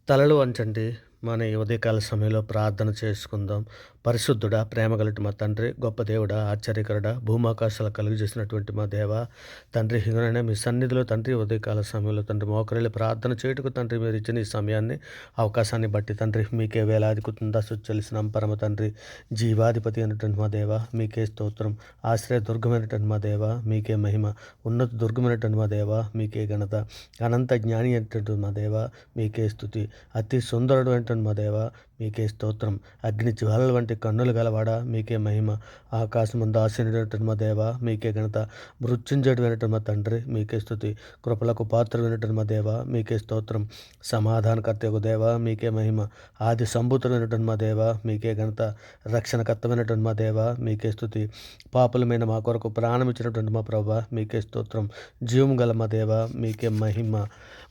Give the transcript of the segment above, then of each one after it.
తలలు వంచండి. మన ఈ ఉదయకాల సమయంలో ప్రార్థన చేసుకుందాం. పరిశుద్ధుడా, ప్రేమగలటి మా తండ్రి, గొప్ప దేవుడా, ఆశ్చర్యకరుడా, భూమాకాశాలు కలుగజేసినటువంటి మా దేవ, తండ్రి ఇగోనైనా మీ సన్నిధిలో తండ్రి ఉదయకాల సమయంలో తండ్రి మోకరిల్లి ప్రార్థన చేయుటకు తండ్రి మీరు ఇచ్చిన ఈ సమయాన్ని, అవకాశాన్ని బట్టి తండ్రి మీకే వేలాది కృతజ్ఞతాస్తుతులు చెల్లిస్తున్నాం. పరమ తండ్రి, జీవాధిపతి అయినటువంటి మా దేవ మీకే స్తోత్రం. ఆశ్రయ దుర్గమైనటువంటి మా దేవ మీకే మహిమ. ఉన్నత దుర్గమైనటువంటి మా దేవ మీకే ఘనత. అనంత జ్ఞాని అయినటువంటి మా దేవ మీకే స్తుతి. అతి సుందరుడు అయినటువంటి మా దేవ మీకే స్తోత్రం. అగ్ని జ్వాలల వంటి కన్నులు గలవాడ మీకే మహిమ. ఆకాశం ముందు ఆశీనుడైనటువంటి మా దేవ మీకే ఘనత. మృత్యుంజయుడు అయినటువంటి మా తండ్రి మీకే స్తుతి. కృపలకు పాత్రుడైనటువంటి మా దేవ మీకే స్తోత్రం. సమాధానకర్తయగు దేవ మీకే మహిమ. ఆది సంభూతుడైనటువంటి మా దేవ మీకే ఘనత. రక్షణకర్తమైనటువంటి మా దేవ మీకే స్తుతి. పాపులమైన మా కొరకు ప్రాణం ఇచ్చినటువంటి మా ప్రభ మీకే స్తోత్రం. జీవం గల మా దేవ మీకే మహిమ.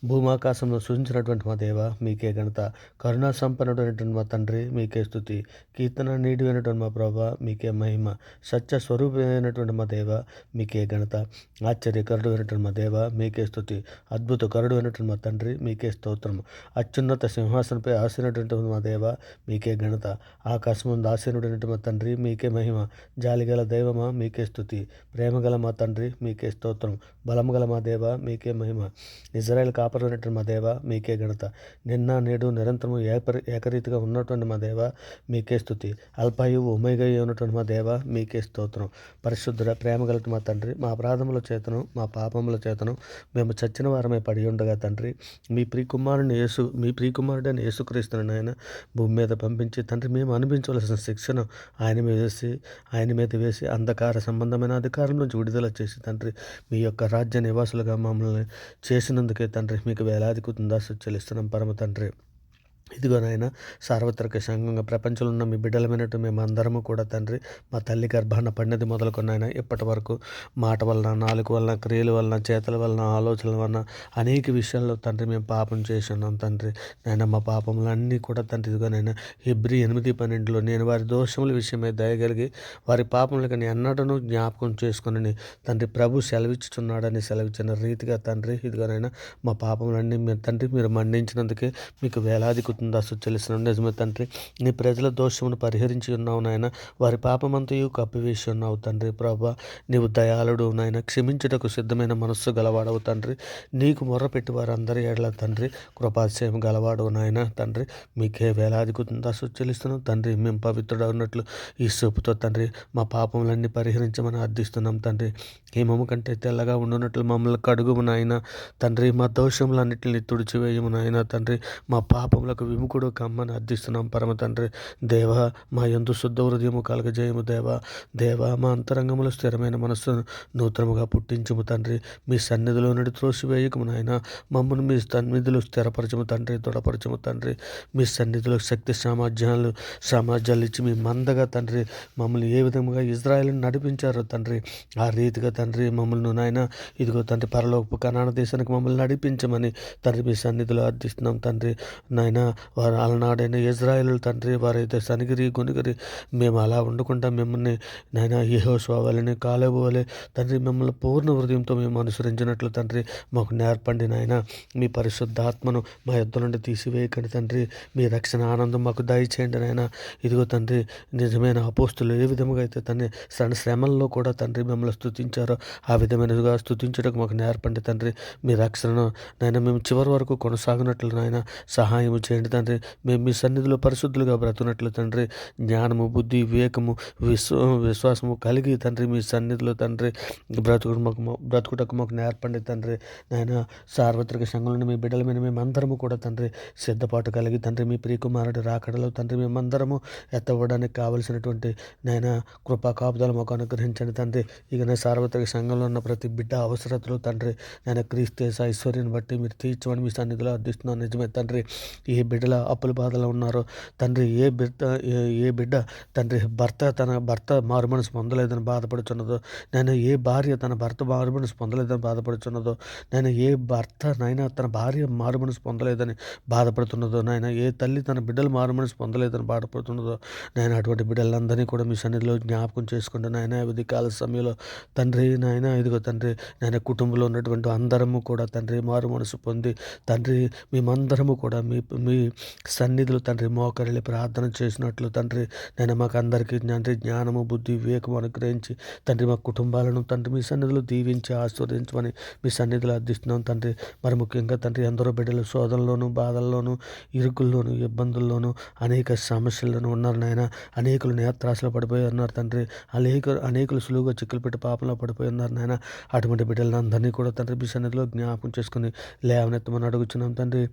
భూమాకాశంలో సూచించినటువంటి మా దేవ మీకే ఘనత. కరుణా సంపన్నుడైనటువంటి మా తండ్రి మీకే స్తుతి. కీర్తన నీడివైనటువంటి మా ప్రభా మీకే మహిమ. సత్య స్వరూపమైనటువంటి మా దేవ మీకే ఘనత. ఆశ్చర్యకరుడు అయినటువంటి మా దేవ మీకే స్తుతి. అద్భుత కరుడు అయినటువంటి మా తండ్రి మీకే స్తోత్రం. అత్యున్నత సింహాసనంపై ఆసీనుడైనటువంటి మా దేవ మీకే ఘనత. ఆకాశం ముందు ఆసీనుడైనటువంటి మా తండ్రి మీకే మహిమ. జాలిగల దైవమా మీకే స్తుతి. ప్రేమగల మా తండ్రి మీకే స్తోత్రం. బలము గల మా దేవ మీకే మహిమ. ఇజ్రాయెల్ కాపరైనటువంటి మా దేవ మీకే ఘనత. నిన్న నేడు నిరంతరము ఏకరీతిగా ఉన్నటువంటి మా దేవ మీకే స్తుతి. అల్పాయువు ఉమేగయ్య ఉన్నటువంటి మా దేవ మీకే స్తోత్రం. పరిశుద్ధుడ, ప్రేమగలటి మా తండ్రి, మా అపరాధముల చేతను మా పాపముల చేతను మేము చచ్చిన వారమే పడి ఉండగా తండ్రి, మీ ప్రియకుమారుడైన యేసుక్రీస్తుని నాయన భూమి మీద పంపించి తండ్రి మేము అనిపించవలసిన శిక్షను ఆయన మీద వేసి అంధకార సంబంధమైన అధికారం నుంచి విడుదల చేసి తండ్రి మీ యొక్క రాజ్య నివాసులుగా మమ్మల్ని చేసినందుకే తండ్రి మీకు వేలాది కృతజ్ఞతాస్తుతులు చెల్లిస్తున్నాం పరమ తండ్రి. ఇదిగో నాయన, సార్వత్రిక సంఘంగా ప్రపంచంలో ఉన్న మీ బిడ్డలమైనట్టు మేము అందరము కూడా తండ్రి మా తల్లి గర్భాన పడినది మొదలుకొన్నాయన ఇప్పటి వరకు మాట వలన, నాలుగు వలన, క్రియల వలన, చేతల వలన, ఆలోచనల వలన అనేక విషయాల్లో తండ్రి మేము పాపం చేసి ఉన్నాం తండ్రి. నాయన మా పాపములన్నీ కూడా తండ్రి ఇదిగోనైనా హెబ్రీ 8:12 నేను వారి దోషముల విషయమై దయగలిగి వారి పాపములకు ఎన్నడను జ్ఞాపకం చేసుకుని తండ్రి ప్రభు సెలవిచ్చుచున్నాడని సెలవిచ్చిన రీతిగా తండ్రి ఇదిగోనైనా మా పాపములన్నీ తండ్రి మీరు మన్నించినందుకే మీకు వేలాది కృతజ్ఞతాస్తుతులు చెల్లిస్తున్నాం. నిజమే తండ్రి, నీ ప్రజల దోషమును పరిహరించి ఉన్నావు నాయన. వారి పాపమంతయు కప్పివేసి ఉన్నావు తండ్రి. ప్రభా, నీవు దయాళుడు నాయన, క్షమించుటకు సిద్ధమైన మనస్సు గలవాడవు తండ్రి. నీకు మొర్రపెట్టి వారందరి ఏడల తండ్రి కృపాశయం గలవాడవు నాయన తండ్రి. మీకే వేలాది కృతజ్ఞతాస్తుతులు చెల్లిస్తున్నాం తండ్రి. మేము పవిత్రుడు ఉన్నట్లు ఈ సూపుతో తండ్రి మా పాపములన్నీ పరిహరించమని అర్థిస్తున్నాం తండ్రి. హిమము కంటే తెల్లగా ఉండునట్లు మమ్మల్ని కడుగుము నాయన తండ్రి. మా దోషములన్నింటినీ తుడిచివేయము నాయన తండ్రి. మా పాపములకు విముఖుడు కమ్మని అర్థిస్తున్నాం పరమ తండ్రి. దేవా, మా యందు శుద్ధ హృదయము కలగజేయము దేవా మా అంతరంగములో స్థిరమైన మనస్సును నూతనముగా పుట్టించుము తండ్రి. మీ సన్నిధిలో నుండి త్రోసివేయకము నాయన. మమ్మల్ని మీ సన్నిధిలో స్థిరపరచము తండ్రి, దృఢపరచము తండ్రి. మీ సన్నిధిలో శక్తి సామర్థ్యాలు ఇచ్చి మీ మందగా తండ్రి మమ్మల్ని ఏ విధముగా ఇజ్రాయేల్ని నడిపించారో తండ్రి ఆ రీతిగా తండ్రి మమ్మల్ని నాయన ఇదిగో తండ్రి పరలోకపు కనాన దేశానికి మమ్మల్ని నడిపించమని తండ్రి మీ సన్నిధిలో అర్థిస్తున్నాం తండ్రి. నాయన వారు అలనాడైన ఇజ్రాయేలు తండ్రి వారైతే సనిగిరి గొనిగిరి మేము అలా ఉండకుండా మిమ్మల్ని నాయన యెహోషువ వలె, కాలేబు వలె తండ్రి మిమ్మల్ని పూర్ణ హృదయంతో మేము అనుసరించినట్లు తండ్రి మాకు నేర్పండి నాయన. మీ పరిశుద్ధాత్మను మా యుద్ధ నుండి తీసివేయకండి తండ్రి. మీ రక్షణ ఆనందం మాకు దయచేయండి నాయన. ఇదిగో తండ్రి, నిజమైన అపోస్తులు ఏ విధముగా అయితే తండ్రి శ్రమల్లో కూడా తండ్రి మిమ్మల్ని స్తుతించారో ఆ విధమైనదిగా స్తుతించడానికి మాకు నేర్పండి తండ్రి. మీ రక్షణను నాయన మేము చివరి వరకు కొనసాగినట్లు నాయన సహాయం చేయండి తండ్రి. మేము మీ సన్నిధిలో పరిశుద్ధులుగా బ్రతుకున్నట్లు తండ్రి జ్ఞానము, బుద్ధి, వివేకము, విశ్వాసము కలిగి తండ్రి మీ సన్నిధిలో తండ్రి బ్రతుకుటకు మాకు నేర్పండి తండ్రి. నాయన సార్వత్రిక సంఘంలో మీ బిడ్డలమైన మేమందరము కూడా తండ్రి సిద్ధపాటు కలిగి తండ్రి మీ ప్రియకుమారుడు రాకడలో తండ్రి మేమందరము ఎత్తవడానికి కావలసినటువంటి నాయన కృపా కాపుదల మాకు అనుగ్రహించండి తండ్రి. ఇక నా సార్వత్రిక సంఘంలో ఉన్న ప్రతి బిడ్డ అవసరతలు తండ్రి నాయన క్రీస్తు ఐశ్వర్యాన్ని బట్టి మీరు తీర్చమని మీ సన్నిధిలో అర్థిస్తున్నాను. నిజమే తండ్రి, ఏ బిడ్డల అప్పుల బాధలో ఉన్నారో తండ్రి, ఏ బిడ్డ తండ్రి తన భర్త మారుమనసు పొందలేదని బాధపడుచున్నదో, నేను ఏ భార్య తన భర్త మారుమనసు పొందలేదని బాధపడుచున్నదో, నేను ఏ భర్త నాయన తన భార్య మారుమనసు పొందలేదని బాధపడుతున్నదో, నాయన ఏ తల్లి తన బిడ్డలు మారుమనసు పొందలేదని బాధపడుతున్నదో, నేను అటువంటి బిడ్డలందరినీ కూడా మీ సన్నిధిలో జ్ఞాపకం చేసుకుంటూ నాయన ఉదయ కాల సమయంలో తండ్రి నాయన ఇదిగో తండ్రి నాయన కుటుంబంలో ఉన్నటువంటి అందరము కూడా తండ్రి మారు మనసు పొంది తండ్రి మేమందరము కూడా మీ సన్నిధిలో తండ్రి మోకరిల్లి ప్రార్థన చేసినట్లు తండ్రి నేను మాకు అందరికీ తండ్రి జ్ఞానము బుద్ధి వివేకం అనుగ్రహించి తండ్రి మా కుటుంబాలను తండ్రి మీ సన్నిధిలో దీవించి ఆశీర్వదించమని మీ సన్నిధిలో అర్థిస్తున్నాం తండ్రి. మరి ముఖ్యంగా తండ్రి ఎందరో బిడ్డలు శోధనలోను బాధల్లోను ఇరుకుల్లోను ఇబ్బందుల్లోను అనేక సమస్యల్లోనూ ఉన్నారు నాయన. అనేకులు నేత్రాశలో పడిపోయి ఉన్నారు తండ్రి. అనేకులు సులువుగా చిక్కులు పెట్టి పాపంలో పడిపోయి ఉన్నారు నాయన. అటువంటి బిడ్డలను అందరినీ కూడా తండ్రి మీ సన్నిధిలో జ్ఞాపకం చేసుకుని లేవనెత్తమని అడుగుతున్నాం తండ్రి.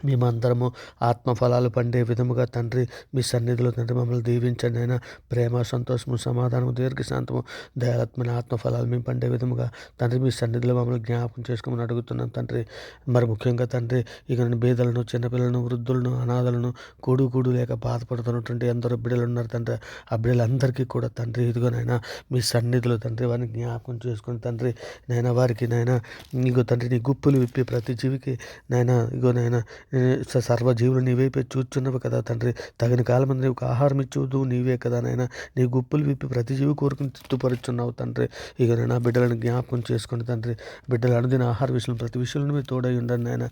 మేమందరము ఆత్మఫలాలు పండే విధముగా తండ్రి మీ సన్నిధిలో తండ్రి మమ్మల్ని దీవించండి అయినా. ప్రేమ సంతోషము సమాధానము దీర్ఘశాంతము దయాత్మైన ఆత్మఫలాలు మేము పండే విధముగా తండ్రి మీ సన్నిధిలో మమ్మల్ని జ్ఞాపకం చేసుకోమని అడుగుతున్నాం తండ్రి. మరి ముఖ్యంగా తండ్రి ఇక నేను బీదలను చిన్నపిల్లలను వృద్ధులను అనాథలను కూడు లేక బాధపడుతున్నటువంటి ఎందరో బిడ్డలు ఉన్నారు తండ్రి. ఆ బిడ్డలందరికీ కూడా తండ్రి ఇదిగోనైనా మీ సన్నిధిలో తండ్రి వారిని జ్ఞాపకం చేసుకుని తండ్రి నైనా వారికి నైనా ఇగో తండ్రి నీ గుప్పులు విప్పి ప్రతి జీవికి నైనా ఇగోనైనా సర్వజీవులు నీవైపే చూచున్నవి కదా తండ్రి. తగిన కాలం నీకు ఆహారం ఇచ్చుదు నీవే కదా నైనా. నీ గుప్పులు విప్పి ప్రతి జీవి కోరుకుని తృప్తిపరుచున్నావు తండ్రి. ఇక నా బిడ్డలను జ్ఞాపకం చేసుకుని తండ్రి బిడ్డలు అనుదిన ఆహార విషయంలో ప్రతి విషయంలో మీరు తోడై ఉండండి నాయన.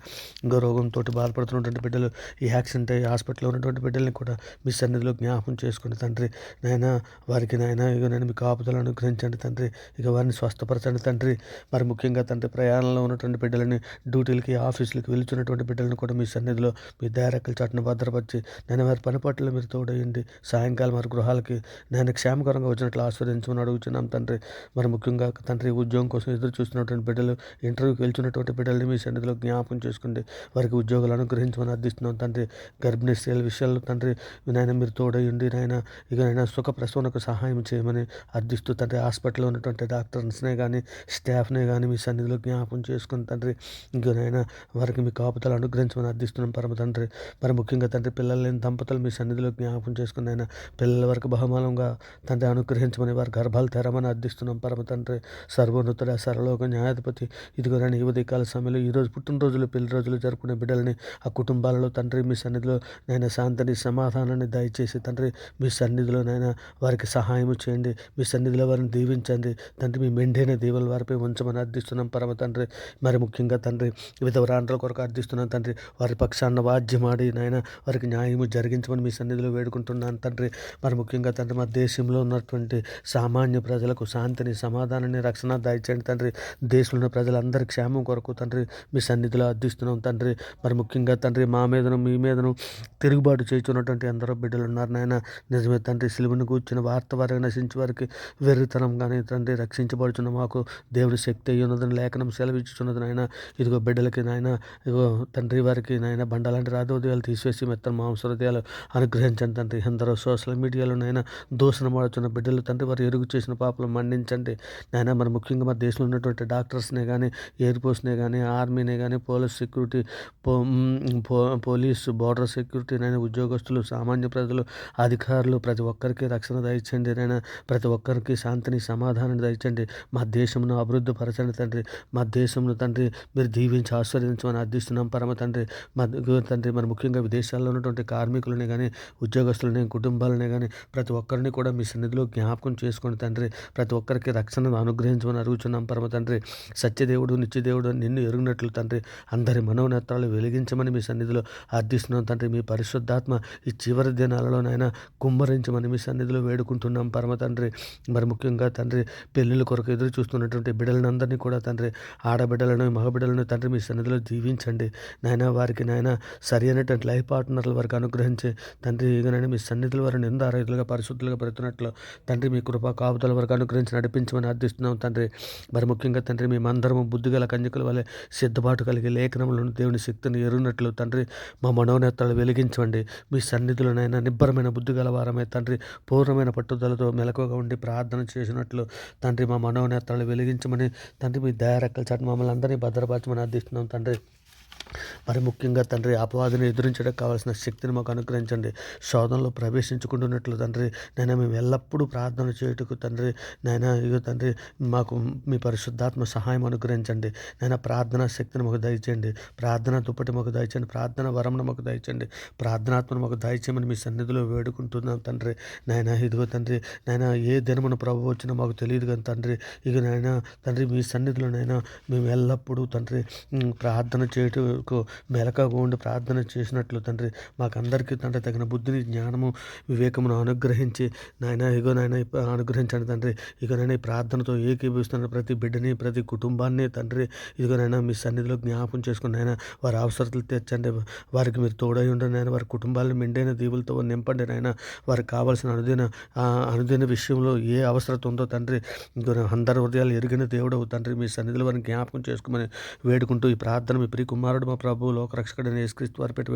ఇంకో రోగంతో బాధపడుతున్నటువంటి బిడ్డలు ఈ యాక్సిడెంట్ అయ్యి హాస్పిటల్లో ఉన్నటువంటి బిడ్డల్ని కూడా మీ సన్నిధిలో జ్ఞాపకం చేసుకుని తండ్రి నాయన వారికి నాయన ఇక నేను మీ కాపుదలు అనుగ్రహించండి తండ్రి. ఇక వారిని స్వస్థపరచండి తండ్రి. మరి ముఖ్యంగా తండ్రి ప్రయాణంలో ఉన్నటువంటి బిడ్డలని డ్యూటీలకి ఆఫీసులకి వెళ్తున్నటువంటి బిడ్డలను కూడా మీ సన్నిధిలో మీ దయారెక్కల చాటును భద్రపరిచి నేను వారి పని పట్ల మీరు తోడయండి. సాయంకాలం వారి గృహాలకి నేను క్షేమకరంగా వచ్చినట్లు ఆస్వాదించమని అడుగుతున్నాం తండ్రి. మరి ముఖ్యంగా తండ్రి ఉద్యోగం కోసం ఎదురు చూస్తున్నటువంటి బిడ్డలు ఇంటర్వ్యూకి వెళ్తున్నటువంటి బిడ్డల్ని మీ సన్నిధిలో జ్ఞాపకం చేసుకోండి. వారికి ఉద్యోగాలు అనుగ్రహించమని అర్థిస్తున్నాం తండ్రి. గర్భిణీ స్త్రీల విషయాల్లో తండ్రి నాయన మీరు తోడయండి నాయన. ఇక నైనా సుఖ ప్రసవనకు సహాయం చేయమని అర్థిస్తూ తండ్రి హాస్పిటల్లో ఉన్నటువంటి డాక్టర్స్నే కానీ స్టాఫ్నే కానీ మీ సన్నిధిలో జ్ఞాపకం చేసుకుని తండ్రి ఇంకనైనా వారికి మీ కాపుదలు అనుగ్రహించమని అర్థిస్తున్నాం పరమ తండ్రి. మరి ముఖ్యంగా తండ్రి పిల్లలు లేని దంపతులు మీ సన్నిధిలో జ్ఞాపకం చేసుకుని అయినా పిల్లల వరకు బహుమానంగా తండ్రి అనుగ్రహించమని వారి గర్భాలు తెరమని అర్థిస్తున్నాం పరమ తండ్రి. సర్వోన్నతుడ సర్వలోక న్యాయాధిపతి ఇదిగోనైనా ఈ ఉదయకాల సమయంలో ఈరోజు పుట్టినరోజులు పెళ్లి రోజులు జరుపుకునే బిడ్డలని ఆ కుటుంబాలలో తండ్రి మీ సన్నిధిలో నైనా శాంతిని సమాధానాన్ని దయచేసి తండ్రి మీ సన్నిధిలో నైనా వారికి సహాయం చేయండి. మీ సన్నిధిలో వారిని దీవించండి తండ్రి. మీ మెండైన దీవుల వారిపై ఉంచమని అర్థిస్తున్నాం పరమ తండ్రి. మరి ముఖ్యంగా తండ్రి విధవరాండ్రుల కొరకు అర్థిస్తున్నాం తండ్రి. వారి పక్షాన వాద్యమాడి నాయన వారికి న్యాయము జరిగించమని మీ సన్నిధిలో వేడుకుంటున్నాను తండ్రి. మరి ముఖ్యంగా తండ్రి మా దేశంలో ఉన్నటువంటి సామాన్య ప్రజలకు శాంతిని సమాధానాన్ని రక్షణ దయచేయండి తండ్రి. దేశంలో ఉన్న ప్రజలందరి క్షేమం కొరకు తండ్రి మీ సన్నిధిలో అర్థిస్తున్నాం తండ్రి. మరి ముఖ్యంగా తండ్రి మా మీదను మీ మీదను తిరుగుబాటు చేస్తున్నటువంటి ఎందరో బిడ్డలు ఉన్నారు నాయన. నిజమే తండ్రి సిలువను కూర్చున్న వార్త వారికి నశించి వారికి వెర్రితనం కానీ తండ్రి రక్షించబడుచున్న మాకు దేవుడి శక్తి అయ్యి ఉన్నదని లేఖనం సెలవిచ్చుచున్నది నాయన. ఇదిగో బిడ్డలకి నాయన ఇగో తండ్రి వారికి నాయన బండాలంటి రాధోదయాలు తీసివేసి మెత్తన మాంస హృదయాలు అనుగ్రహించండి తండ్రి. ఎందరో సోషల్ మీడియాలో నైనా దూషణమాడుతున్న బిడ్డలు తండ్రి వారు ఎరుగు చేసిన పాపలు మన్నించండి నాయన. మరి ముఖ్యంగా మన దేశంలో ఉన్నటువంటి డాక్టర్స్నే కానీ ఎయిర్ ఫోర్స్నే కానీ ఆర్మీనే కానీ police security police border security నైనా ఉద్యోగస్తులు సామాన్య ప్రజలు అధికారులు ప్రతి ఒక్కరికి రక్షణ దయచండి నైనా. ప్రతి ఒక్కరికి శాంతిని సమాధానాన్ని దయచండి. మా దేశంను అభివృద్ధి పరచండి తండ్రి. మా దేశంలో తండ్రి మీరు దీవించి ఆశీర్వదించమని అర్థిస్తున్నాం పరమ తండ్రి. మా తండ్రి మరి ముఖ్యంగా విదేశాల్లో ఉన్నటువంటి కార్మికులనే కానీ ఉద్యోగస్తులనే కుటుంబాలనే కానీ ప్రతి ఒక్కరిని కూడా మీ సన్నిధిలో జ్ఞాపకం చేసుకోండి తండ్రి. ప్రతి ఒక్కరికి రక్షణను అనుగ్రహించమని అడుగుతున్నాం పరమ తండ్రి. సత్యదేవుడు నిత్యదేవుడు నిన్ను ఎరుగునట్లు తండ్రి అందరి మనోనేత్రాలు వెలిగించమని మీ సన్నిధిలో అర్థిస్తున్నాం తండ్రి. మీ పరిశుద్ధాత్మ ఈ చివరి దినాలలోనైనా కుమ్మరించమని మీ సన్నిధిలో వేడుకుంటున్నాం పరమ తండ్రి. మరి ముఖ్యంగా తండ్రి పెళ్ళిళ్ళ కొరకు ఎదురు చూస్తున్నటువంటి బిడ్డలందరినీ కూడా తండ్రి ఆడబిడ్డలను మగబిడ్డలను తండ్రి మీ సన్నిధిలో దీవించండి నాయన. వారికి నాయన సరి అయినటువంటి లైఫ్ పార్ట్నర్ల వరకు అనుగ్రహించి తండ్రి ఇకనైనా మీ సన్నిధిలో వారిని నిందారహితులుగా పరిశుద్ధులుగా పెడుతున్నట్లు తండ్రి మీ కృపా కాపుదల వరకు అనుగ్రహించి నడిపించమని అర్థిస్తున్నాం తండ్రి. మరి ముఖ్యంగా తండ్రి మేమందరము బుద్ధిగల కన్యకుల వలె సిద్ధపాటు కలిగి లేఖనములను దేవుని శక్తిని ఎరుగినట్లు తండ్రి మా మనోనేత్రాలు వెలిగించండి. మీ సన్నిధిలోనైనా నిబ్బరమైన బుద్ధిగల వారమే తండ్రి పూర్ణమైన పట్టుదలతో మెలకువగా ఉండి ప్రార్థన చేసినట్లు తండ్రి మా మనోనేత్రాలు వెలిగించమని తండ్రి మీ దయారెక్కల చాటు మమ్మల్ని అందరినీ భద్రపరచమని అర్థిస్తున్నాం తండ్రి. మరి ముఖ్యంగా తండ్రి అపవాదిని ఎదురించడానికి కావాల్సిన శక్తిని మాకు అనుగ్రహించండి. శోధనలో ప్రవేశించుకుంటున్నట్లు తండ్రి నైనా మేము ఎల్లప్పుడూ ప్రార్థన చేయుటకు తండ్రి నైనా ఇగో తండ్రి మాకు మీ పరిశుద్ధాత్మ సహాయం అనుగ్రహించండి. నైనా ప్రార్థనా శక్తిని మాకు దయచేయండి. ప్రార్థన దుప్పటి మాకు దయచేయండి. ప్రార్థన వరమును మాకు దయచేయండి. ప్రార్థనాత్మను మాకు దయచేయమని మీ సన్నిధిలో వేడుకుంటున్నాం తండ్రి. నైనా ఇదిగో తండ్రి నైనా ఏ దినమున ప్రభు వచ్చినా మాకు తెలియదు కానీ తండ్రి ఇక నైనా తండ్రి మీ సన్నిధిలోనైనా మేము ఎల్లప్పుడూ తండ్రి ప్రార్థన చేయటం కొరకు మెలకువగా ఉండి ప్రార్థన చేసినట్లు తండ్రి మాకందరికీ తండ్రి తగిన బుద్ధిని, జ్ఞానము, వివేకమును అనుగ్రహించి నాయన ఇగో నాయన అనుగ్రహించండి తండ్రి. ఇగోనైనా ఈ ప్రార్థనతో ఏకీభవిస్తున్న ప్రతి బిడ్డని, ప్రతి కుటుంబాన్ని తండ్రి ఇదిగోనైనా మీ సన్నిధిలో జ్ఞాపకం చేసుకుని నాయన వారి అవసరతలు తీర్చండి. వారికి మీరు తోడై ఉండండి నాయన. వారి కుటుంబాలను మెండైన దీవులతో నింపండి నాయన. వారికి కావాల్సిన అనుదిన విషయంలో ఏ అవసరత ఉందో తండ్రి అందరి హృదయాలు ఎరిగిన దేవుడవు తండ్రి. మీ సన్నిధిలో వారిని జ్ఞాపకం చేసుకోమని వేడుకుంటూ ఈ ప్రార్థన మీ ప్రియ కుమారుడు మా ప్రభువు లోకరక్షకుడైన యేసుక్రీస్తు వారి పెట్టి